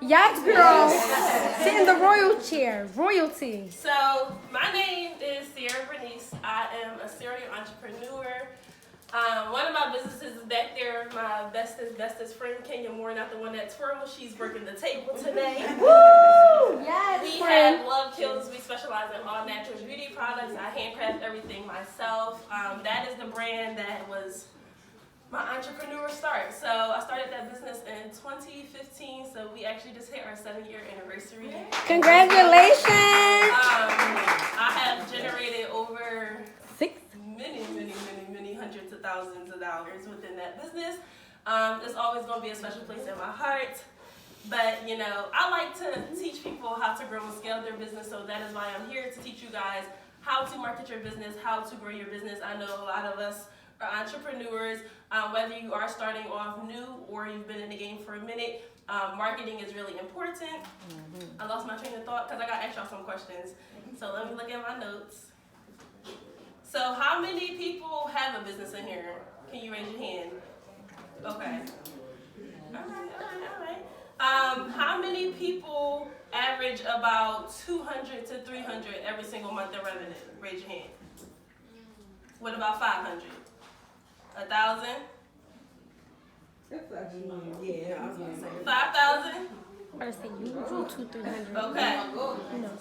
Yes, girl. Sit in the royal chair. Royalty. So, my name is Sierra Bernice. I am a serial entrepreneur. One of my businesses is back there. My bestest friend, Kenya Moore, not the one that twirls. She's working the table today. Woo! Yes, We friend. have Love Kills. We specialize in all natural beauty products. I handcraft everything myself. That is the brand that was my entrepreneur start. So I started that business in 2015. So we actually just hit our 7-year anniversary. Congratulations. I have generated over 6. many hundreds of thousands of dollars within that business. It's always going to be a special place in my heart. But, you know, I like to teach people how to grow and scale their business. So that is why I'm here to teach you guys how to market your business, how to grow your business. I know a lot of us are entrepreneurs. Whether you are starting off new or you've been in the game for a minute, marketing is really important. I lost my train of thought because I got to ask y'all some questions. So let me look at my notes. So how many people have a business in here? Can you raise your hand? Okay. All right. How many people average about 200 to 300 every single month in revenue? Raise your hand. What about 500? 1,000? Yeah, I was gonna say 5,000? I'm going to say usual 200-300. Okay.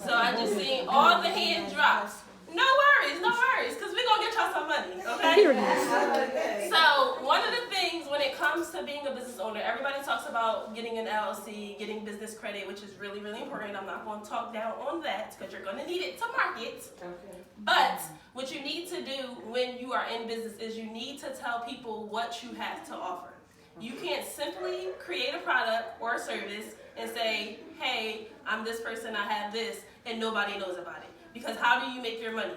So I just seen all the hand drops. No worries, because we're going to get y'all some money, okay? So one of the things when it comes to being a business owner, everybody talks about getting an LLC, getting business credit, which is really, really important. I'm not going to talk down on that because you're going to need it to market. But what you need to do when you are in business is you need to tell people what you have to offer. You can't simply create a product or a service and say, hey, I'm this person, I have this, and nobody knows about it. Because how do you make your money?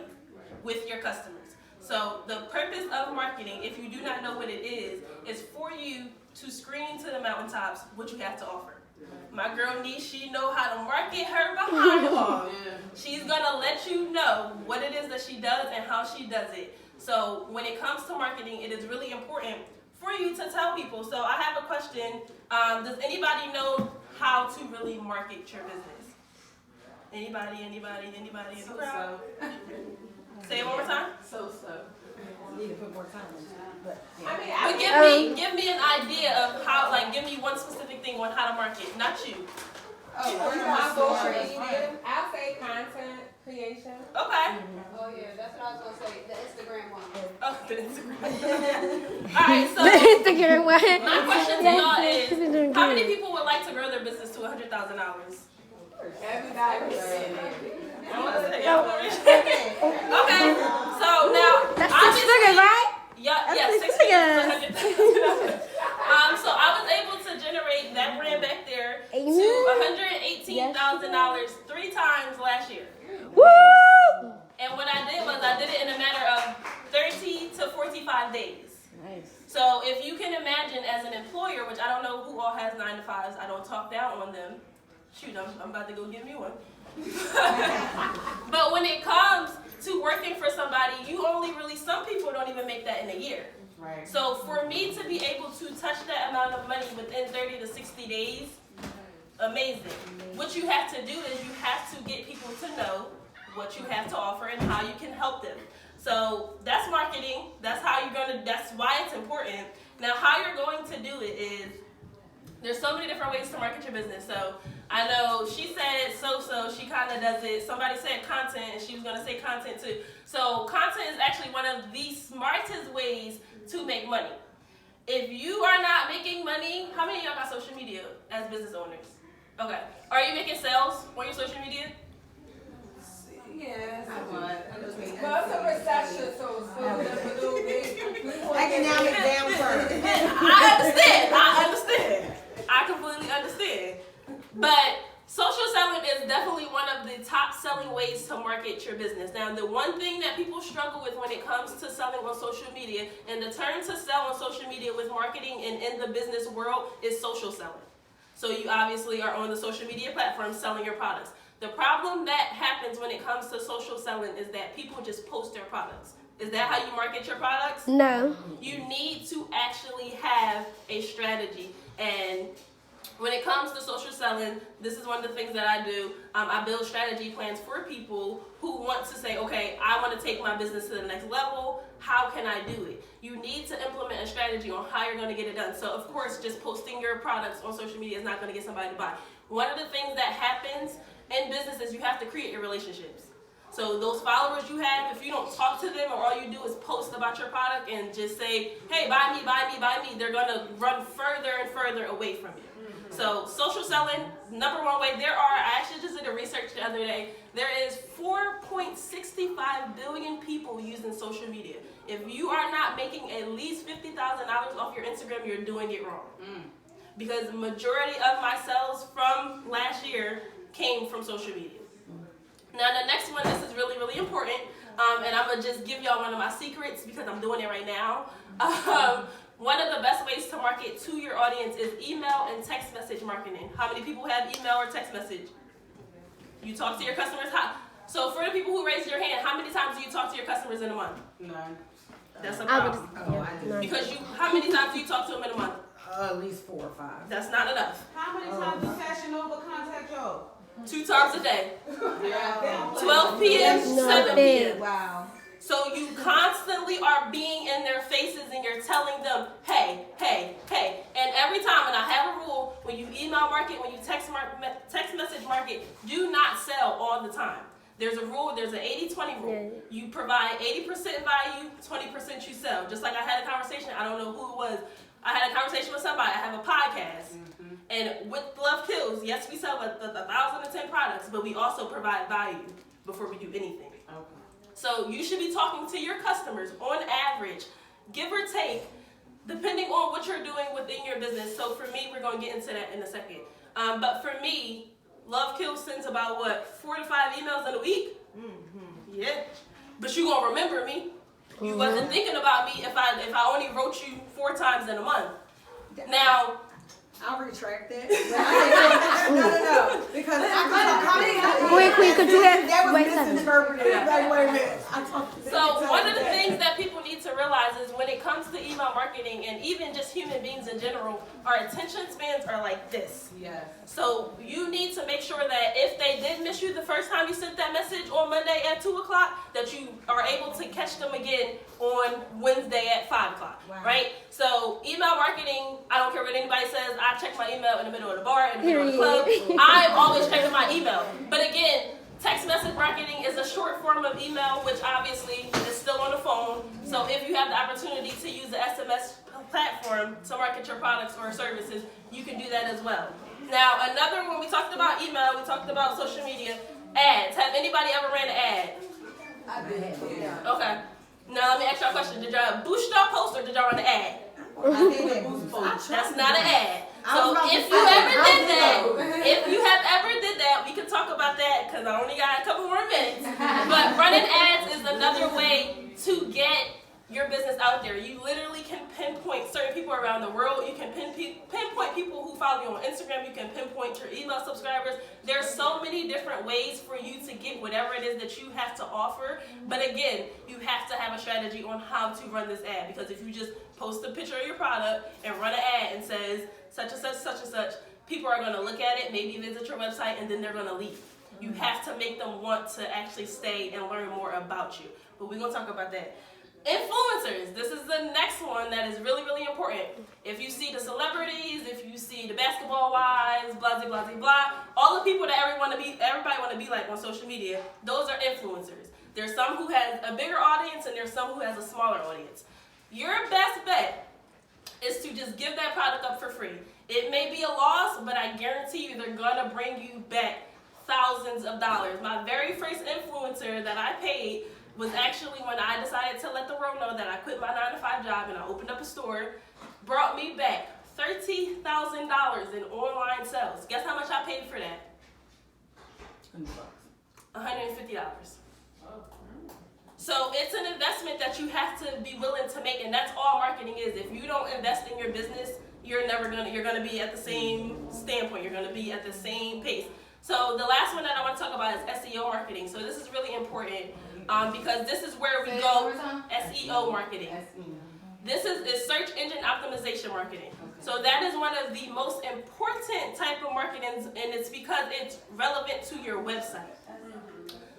With your customers. So the purpose of marketing, if you do not know what it is for you to scream to the mountaintops what you have to offer. My girl Niche, she know how to market her behind off. She's gonna let you know what it is that she does and how she does it. So when it comes to marketing, it is really important for you to tell people. So I have a question. Does anybody know how to really market your business? Anybody in the crowd? Say it one more time. so. Need to put more time into it, but But give me an idea of how, like, give me one specific thing on how to market, not you. My social media, I'll say content creation. Okay. Oh yeah, that's what I was gonna say. The Instagram one. Oh, the Instagram. All right, so The Instagram one. my question to y'all She's been doing is, how good. many people would like to grow their business to $100,000? Everybody. I want to say y'all already. Okay, so now That's 6 figures, right? Yeah, That's 6 6 figures. figures. So I was able to generate that brand back there to Amen. $118,000 3 times last year. Woo! And what I did was I did it in a matter of 30 to 45 days. nice. So if you can imagine as an employer, which I don't know who all has 9 to 5s, I don't talk down on them. Shoot, I'm about to go give me one. But when it comes to working for somebody, you only really, some people don't even make that in a year. Right. So for me to be able to touch that amount of money within 30 to 60 days, amazing. What you have to do is you have to get people to know what you have to offer and how you can help them. So that's marketing. That's how you're going to, that's why it's important. Now how you're going to do it is, there's so many different ways to market your business. So I know she said so she kind of does it. Somebody said content and she was going to say content too. So content is actually one of the smartest ways to make money. If you are not making money, how many of y'all got social media as business owners? Okay. Are you making sales on your social media? Yes. What? Well, it's a recession, so it's still a little bit. Economic downturn. I understand. I completely understand. But social selling is definitely one of the top selling ways to market your business. Now, the one thing that people struggle with when it comes to selling on social media, and the term to sell on social media with marketing and in the business world is social selling. So you obviously are on the social media platform selling your products. The problem that happens when it comes to social selling is that people just post their products. Is that how you market your products? No. You need to actually have a strategy. And When it comes to social selling, this is one of the things that I do. I build strategy plans for people who want to say, okay, I want to take my business to the next level. How can I do it? You need to implement a strategy on how you're going to get it done. So, of course, just posting your products on social media is not going to get somebody to buy. One of the things that happens in business is you have to create your relationships. So those followers you have, if you don't talk to them or all you do is post about your product and just say, hey, buy me, buy me, buy me, they're going to run further and further away from you. So social selling, number one way, I actually just did a research the other day, there is 4.65 billion people using social media. If you are not making at least $50,000 off your Instagram, you're doing it wrong. Because the majority of my sales from last year came from social media. Now the next one, this is really, really important, and I'm going to just give y'all one of my secrets because I'm doing it right now. One of the best ways to market to your audience is email and text message marketing. How many people have email or text message? You talk to your customers? So for the people who raised your hand, how many times do you talk to your customers in a month? None. That's a problem. Because how many times do you talk to them in a month? At least 4 or 5. That's not enough. How many times does Fashion Nova contact y'all? 2 times a day. Yeah. 12 p.m., 7 p.m. Wow. So you constantly are being in their faces and you're telling them, hey, hey, hey. And every time, and I have a rule, when you email market, when you text message market, do not sell all the time. There's a rule, there's an 80-20 rule. You provide 80% value, 20% you sell. Just like I had a conversation, I don't know who it was. I had a conversation with somebody, I have a podcast. And with Love Kills, yes, we sell 1,010 products, but we also provide value before we do anything. So you should be talking to your customers on average, give or take, depending on what you're doing within your business. So for me, we're going to get into that in a second. But for me, Love Kills sends about, 4 to 5 emails in a week? Yeah. But you going to remember me. You wasn't thinking about me if I only wrote you 4 times in a month. Now, I'll retract that. No. Because Wait, Queen, could you have? that was Wait a second. misinterpreted. Like, wait a minute. so one of the things that people need to realize is when it comes to email marketing and even just human beings in general, our attention spans are like this. Yes. So you need to make sure that if they did miss you the first time you sent that message on Monday at 2 o'clock, that you are able to catch them again on Wednesday at 5 o'clock, right? So email marketing, I don't care what anybody says, I check my email in the middle of the bar, in the middle of the club. I'm always checking my email. But again, text message marketing is a short form of email, which obviously is still on the phone. So if you have the opportunity to use the SMS platform to market your products or services, you can do that as well. Now, when we talked about email, we talked about social media, ads. Have anybody ever ran an ad? I did. Yeah. Okay. Now let me ask y'all a question. Did y'all boost y'all post or did y'all run an ad? I did boost post. That's not an ad. So if you have ever did that, we can talk about that because I only got a couple more minutes. But running ads is another way to get your business out there. You literally can pinpoint certain people around the world. You can pinpoint people who follow you on Instagram. You can pinpoint your email subscribers. There's so many different ways for you to get whatever it is that you have to offer. But again, you have to have a strategy on how to run this ad, because if you just post a picture of your product and run an ad and says such and such, such and such, people are going to look at it, maybe visit your website, and then they're going to leave. You have to make them want to actually stay and learn more about you. But we're going to talk about that. Influencers. This is the next one that is really, really important. If you see the celebrities, if you see the basketball wives, blah, blah, blah, blah, all the people that everybody want to be like on social media, those are influencers. There's some who has a bigger audience and there's some who has a smaller audience. Your best bet is to just give that product up for free. It may be a loss, but I guarantee you they're going to bring you back thousands of dollars. My very first influencer that I paid was actually when I decided to let the world know that I quit my 9-to-5 job and I opened up a store, brought me back $30,000 in online sales. Guess how much I paid for that? $150. So it's an investment that you have to be willing to make, and that's all marketing is. If you don't invest in your business, you're gonna be at the same standpoint. You're gonna be at the same pace. So the last one that I want to talk about is SEO marketing. So this is really important because this is where we go. SEO marketing. This is search engine optimization marketing. So that is one of the most important type of marketing, and it's because it's relevant to your website.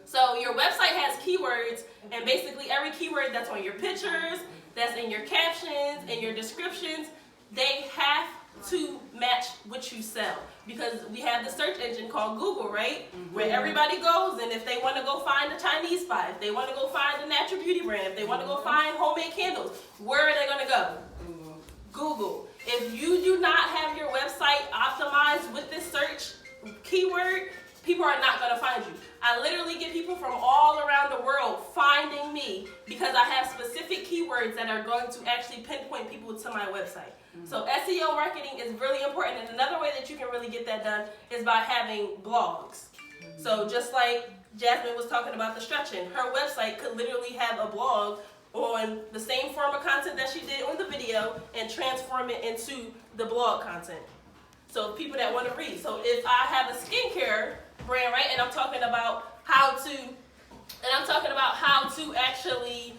So your website has keywords, and basically every keyword that's on your pictures, that's in your captions, and your descriptions, they have to match what you sell. Because we have the search engine called Google, right? Where everybody goes, and if they want to go find a Chinese spot, if they want to go find a natural beauty brand, if they want to go find homemade candles, where are they going to go? Google. If you do not have your website optimized with this search keyword, people are not going to find you. I literally get people from all around the world finding me because I have specific keywords that are going to actually pinpoint people to my website. So SEO marketing is really important, and another way that you can really get that done is by having blogs. So just like Jasmine was talking about the stretching, her website could literally have a blog on the same form of content that she did on the video and transform it into the blog content. So people that want to read. So if I have a skincare brand, right, and I'm talking about how to actually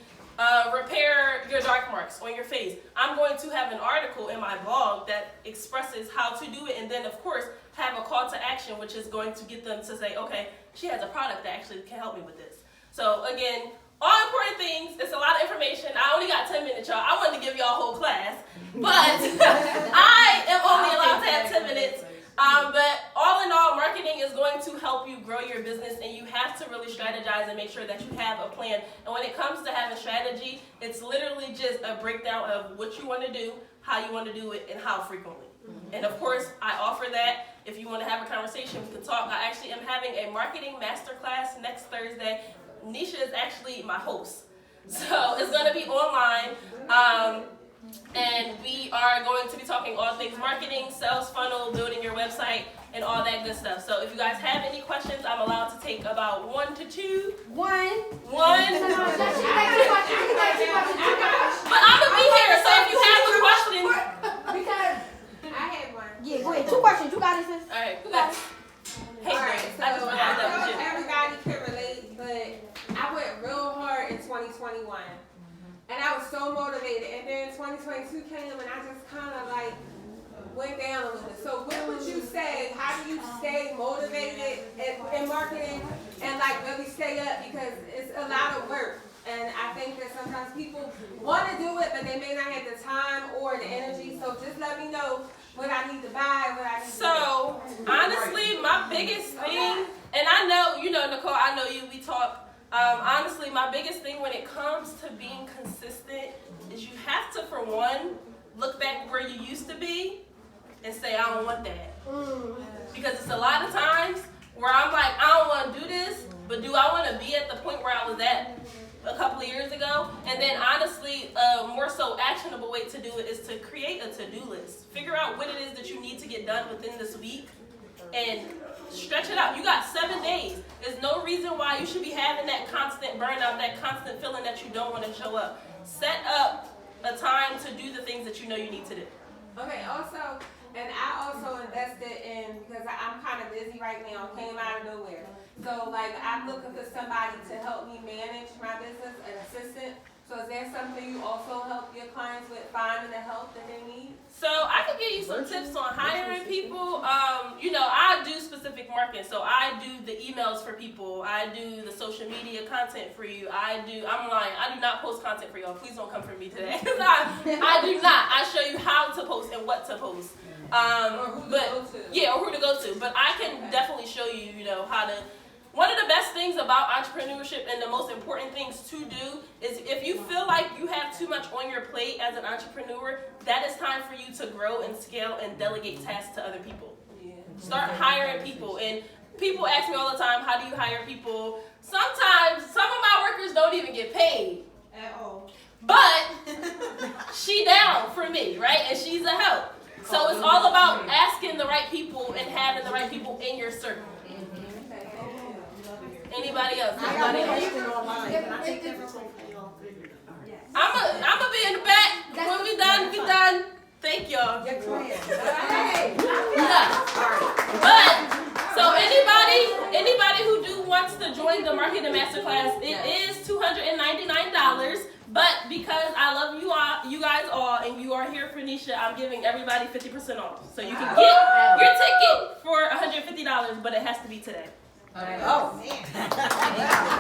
repair your dark marks on your face, I'm going to have an article in my blog that expresses how to do it, and then of course have a call to action, which is going to get them to say, okay, she has a product that actually can help me with this. So again, all important things. It's a lot of information. I only got 10 minutes, y'all. I wanted to give y'all a whole class, but I am only allowed to have 10 minutes. But all in all, marketing is going to help you grow your business, and you have to really strategize and make sure that you have a plan. And when it comes to having strategy, it's literally just a breakdown of what you want to do, how you want to do it, and how frequently. And of course, I offer that. If you want to have a conversation, we can talk. I actually am having a marketing masterclass next Thursday. Nisha is actually my host. So it's going to be online. And we are going to be talking all things marketing, sales funnel, building your website, and all that good stuff. So if you guys have any questions, I'm allowed to take about 1 to 2. One. But I'm going to be here, so if you have a question. Because I had one. Yeah, go ahead. 2 questions. You got it, sis. All right, who got it? Hey, All right, Grace, so I just want to I add that know with you. everybody can relate, but I went real hard in 2021. And I was so motivated. And then 2022 came and I just kind of like went down a little bit. So what would you say, how do you stay motivated in marketing and like really stay up? Because it's a lot of work. And I think that sometimes people want to do it, but they may not have the time or the energy. So just let me know what I need to buy, what I need to do. So, honestly, my biggest thing, and I know, you know, Nicole, I know you, we talk. Honestly, my biggest thing when it comes to being consistent is you have to, for one, look back where you used to be and say, I don't want that. Because it's a lot of times where I'm like, I don't want to do this, but do I want to be at the point where I was at a couple of years ago? And then honestly, more so actionable way to do it is to create a to-do list. Figure out what it is that you need to get done within this week and stretch it out. You got 7 days. There's no reason why you should be having that constant burnout, that constant feeling that you don't want to show up. Set up a time to do the things that you know you need to do. Okay, also, and I also invested in, because I'm kind of busy right now, came out of nowhere. So, like, I'm looking for somebody to help me manage my business, an assistant. So is that something you also help your clients with, finding the help that they need? So I can give you some tips on hiring people. You know, I do specific marketing. So I do the emails for people. I do the social media content for you. I'm lying. I do not post content for y'all. Please don't come for me today. I do not. I show you how to post and what to post. Or who to go to. Yeah, or who to go to. But I can definitely show you, you know, how to. One of the best things about entrepreneurship and the most important things to do is if you feel like you have too much on your plate as an entrepreneur, that is time for you to grow and scale and delegate tasks to other people. Start hiring people. And people ask me all the time, how do you hire people? Sometimes some of my workers don't even get paid. At all. But she down for me, right? And she's a help. So it's all about asking the right people and having the right people in your circle. Anybody else? Anybody else? I'm gonna be in the back. When we done. Thank y'all. Yes, ma'am. But so anybody who wants to join the marketing masterclass, it is $299. But because I love you all, you guys all, and you are here for Nisha, I'm giving everybody 50% off. So you can get your ticket for $150, but it has to be today. Oh, man.